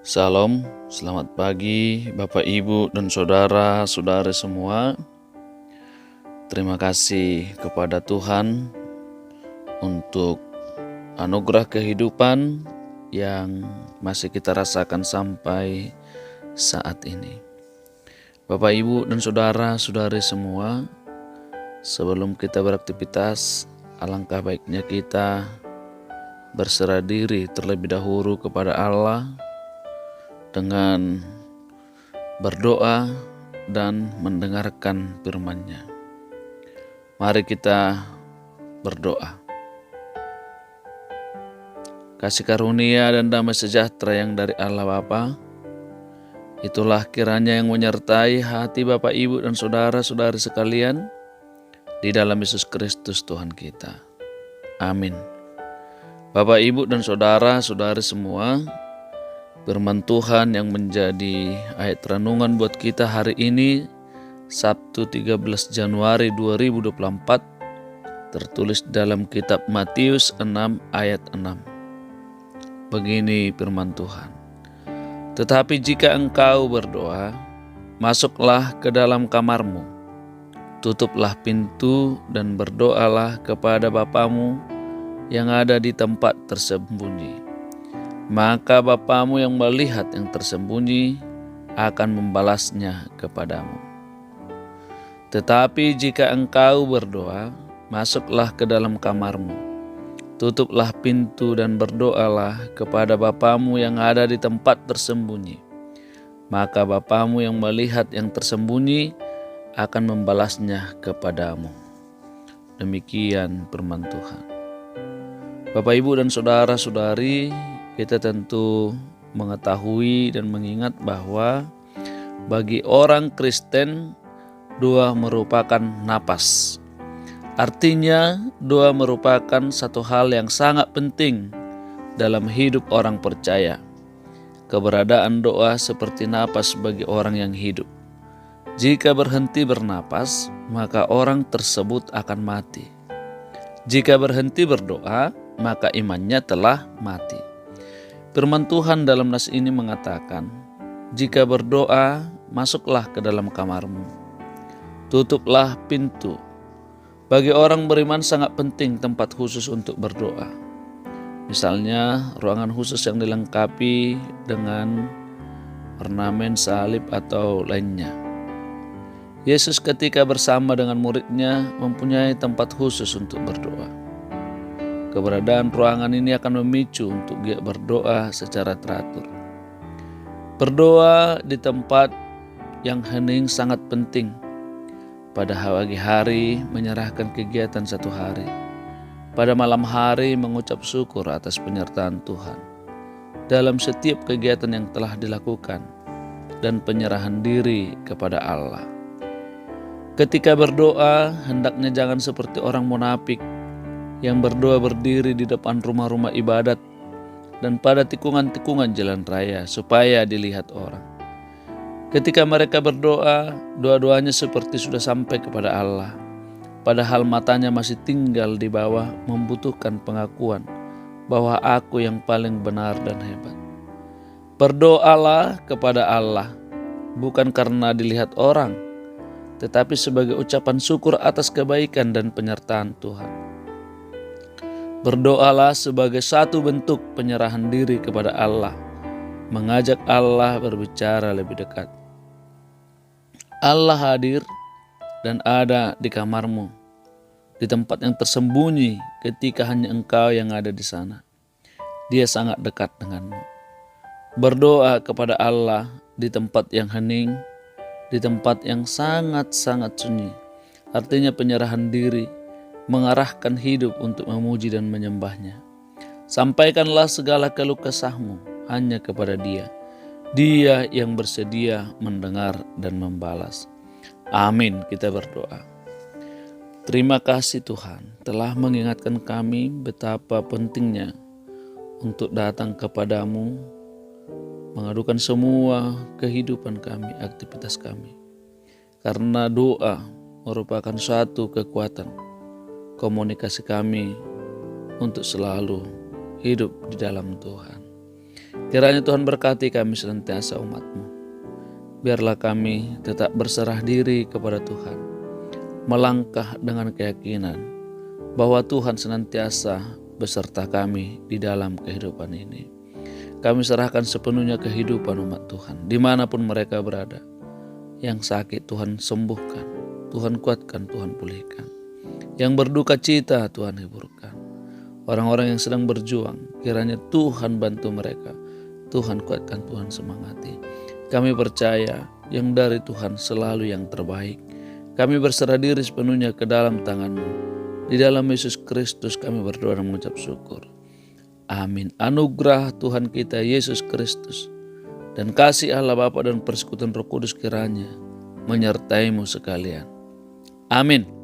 Salam, selamat pagi Bapak Ibu dan saudara-saudari semua. Terima kasih kepada Tuhan untuk anugerah kehidupan yang masih kita rasakan sampai saat ini. Bapak Ibu dan saudara-saudari semua, sebelum kita beraktivitas, alangkah baiknya kita berserah diri terlebih dahulu kepada Allah dengan berdoa dan mendengarkan firman-Nya. Mari kita berdoa. Kasih karunia dan damai sejahtera yang dari Allah Bapa, itulah kiranya yang menyertai hati Bapak Ibu dan saudara-saudari sekalian di dalam Yesus Kristus Tuhan kita. Amin. Bapak Ibu dan saudara-saudari semua, firman Tuhan yang menjadi ayat renungan buat kita hari ini, Sabtu 13 Januari 2024, tertulis dalam kitab Matius 6 ayat 6. Begini firman Tuhan. Tetapi jika engkau berdoa, masuklah ke dalam kamarmu, tutuplah pintu dan berdoalah kepada Bapamu yang ada di tempat tersembunyi. Maka Bapamu yang melihat yang tersembunyi akan membalasnya kepadamu. Tetapi jika engkau berdoa, masuklah ke dalam kamarmu, tutuplah pintu dan berdoalah kepada Bapamu yang ada di tempat tersembunyi. Maka Bapamu yang melihat yang tersembunyi akan membalasnya kepadamu. Demikian firman Tuhan. Bapak, Ibu, dan saudara-saudari, kita tentu mengetahui dan mengingat bahwa bagi orang Kristen, doa merupakan napas. Artinya, doa merupakan satu hal yang sangat penting dalam hidup orang percaya. Keberadaan doa seperti napas bagi orang yang hidup. Jika berhenti bernapas, maka orang tersebut akan mati. Jika berhenti berdoa, maka imannya telah mati. Firman Tuhan dalam nas ini mengatakan, jika berdoa, masuklah ke dalam kamarmu, tutuplah pintu. Bagi orang beriman sangat penting tempat khusus untuk berdoa. Misalnya ruangan khusus yang dilengkapi dengan ornamen salib atau lainnya. Yesus ketika bersama dengan muridnya mempunyai tempat khusus untuk berdoa. Keberadaan ruangan ini akan memicu untuk dia berdoa secara teratur. Berdoa di tempat yang hening sangat penting. Pada pagi hari menyerahkan kegiatan satu hari. Pada malam hari mengucap syukur atas penyertaan Tuhan. Dalam setiap kegiatan yang telah dilakukan dan penyerahan diri kepada Allah. Ketika berdoa, hendaknya jangan seperti orang munafik yang berdoa berdiri di depan rumah-rumah ibadat dan pada tikungan-tikungan jalan raya supaya dilihat orang. Ketika mereka berdoa, doa-doanya seperti sudah sampai kepada Allah, padahal matanya masih tinggal di bawah membutuhkan pengakuan bahwa aku yang paling benar dan hebat. Berdoalah kepada Allah, bukan karena dilihat orang, tetapi sebagai ucapan syukur atas kebaikan dan penyertaan Tuhan. Berdoalah sebagai satu bentuk penyerahan diri kepada Allah, mengajak Allah berbicara lebih dekat. Allah hadir dan ada di kamarmu, di tempat yang tersembunyi ketika hanya engkau yang ada di sana. Dia sangat dekat denganmu. Berdoa kepada Allah di tempat yang hening, di tempat yang sangat-sangat sunyi. Artinya penyerahan diri, mengarahkan hidup untuk memuji dan menyembahnya. Sampaikanlah segala keluh kesahmu hanya kepada Dia. Dia yang bersedia mendengar dan membalas. Amin, kita berdoa. Terima kasih Tuhan telah mengingatkan kami betapa pentingnya untuk datang kepadamu, mengadukan semua kehidupan kami, aktivitas kami. Karena doa merupakan suatu kekuatan komunikasi kami untuk selalu hidup di dalam Tuhan. Kiranya Tuhan berkati kami senantiasa umat-Mu. Biarlah kami tetap berserah diri kepada Tuhan, melangkah dengan keyakinan bahwa Tuhan senantiasa beserta kami di dalam kehidupan ini. Kami serahkan sepenuhnya kehidupan umat Tuhan, dimanapun mereka berada. Yang sakit Tuhan sembuhkan, Tuhan kuatkan, Tuhan pulihkan. Yang berduka cita Tuhan hiburkan. Orang-orang yang sedang berjuang, kiranya Tuhan bantu mereka. Tuhan kuatkan, Tuhan semangati. Kami percaya yang dari Tuhan selalu yang terbaik. Kami berserah diri sepenuhnya ke dalam tangan-Mu. Di dalam Yesus Kristus kami berdoa dan mengucap syukur. Amin. Anugerah Tuhan kita Yesus Kristus dan kasih Allah Bapa dan persekutuan Roh Kudus kiranya menyertai-mu sekalian. Amin.